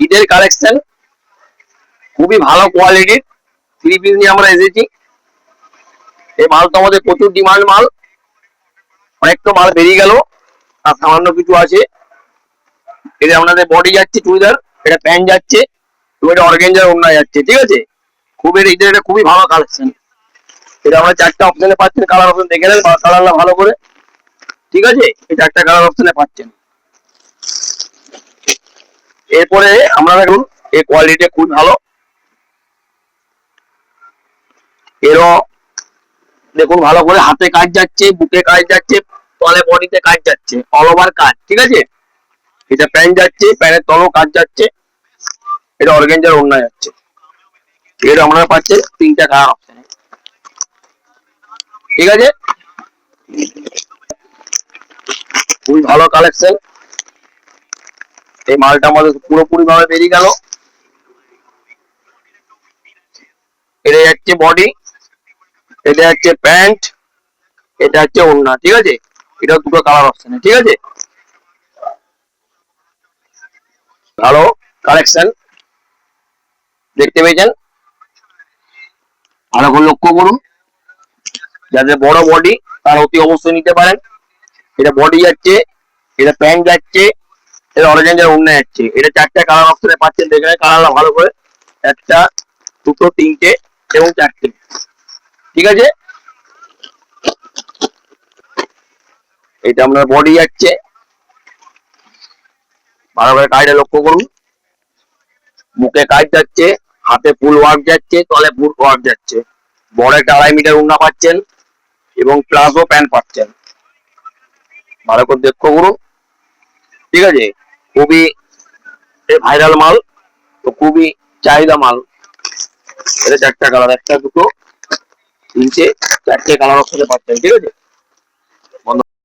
ঈদের কালেকশন, খুবই ভালো কোয়ালিটির থ্রি পিস নিয়ে আমরা এসেছি। এই মাল তো আমাদের প্রচুর ডিমান্ড মাল, অনেক তো মাল বেরিয়ে গেল, আর সামান্য কিছু আছে। এটা আপনাদের বডি যাচ্ছে চুড়িদার, এটা প্যান্ট যাচ্ছে, এটা অর্গেঞ্জার ওড়না যাচ্ছে, ঠিক আছে। খুবই ঈদের এটা খুবই ভালো কালেকশন। এটা আমরা চারটা অপশনে পাচ্ছেন, কালার অপশন দেখে নেন কালারটা ভালো করে, ঠিক আছে। এই চারটা কালার অপশনে পাচ্ছেন। এরপরে আমরা দেখুন এই কোয়ালিটি খুব ভালো, এরও দেখুন ভালো করে হাতে কাজ যাচ্ছে, বুকে কাজ যাচ্ছে, তলে বডিতে কাজ যাচ্ছে, অল ওভার কাজ, ঠিক আছে। এটা প্যান্ট যাচ্ছে, প্যান্টের তলও কাজ যাচ্ছে, এটা অর্গেঞ্জার ওড়না যাচ্ছে। এটা আমরা পাচ্ছি তিনটা কালার অপশনে, ঠিক আছে। খুবই ভালো কালেকশন। এই মালটা আমাদের পুরোপুরি ভাবে বেরিয়ে গেল। এটা যাচ্ছে বডি, এটা হচ্ছে প্যান্ট, এটা হচ্ছে ওড়না, ঠিক আছে। এটা দুটো কালার অপশনে, ঠিক আছে। ভালো কালেকশন দেখতে পেয়েছেন, ভালো করে লক্ষ্য করুন। যাদের বড় বডি তারা অতি অবশ্যই নিতে পারেন। এটা বডি যাচ্ছে, এটা প্যান্ট যাচ্ছে, এটা অরেঞ্জের ওড়না যাচ্ছে। এটা চারটা কালার অপশনে পাচ্ছেন, দেখে কালারটা ভালো করে, একটা, দুটো, তিনটে এবং চারটে, ঠিক আছে। এটা আপনার বডি যাচ্ছে, ভালো করে কাজটা লক্ষ্য করুন। মুখে কাজ যাচ্ছে, হাতে ফুল ওয়ার্ক যাচ্ছে, তলে ফুল ওয়ার্ক যাচ্ছে। বড় একটা 2.5 মিটার ওড়না পাচ্ছেন এবং প্লাজো প্যান্ট পাচ্ছেন, ভালো করে লক্ষ্য করুন, ঠিক আছে। খুবই ভাইরাল মাল, তো খুবই চাহিদা মাল। এটা চারটা কালার, একটা, দুটো, তিনটে, চারটে কালার অপশনে পাচ্ছেন, ঠিক আছে।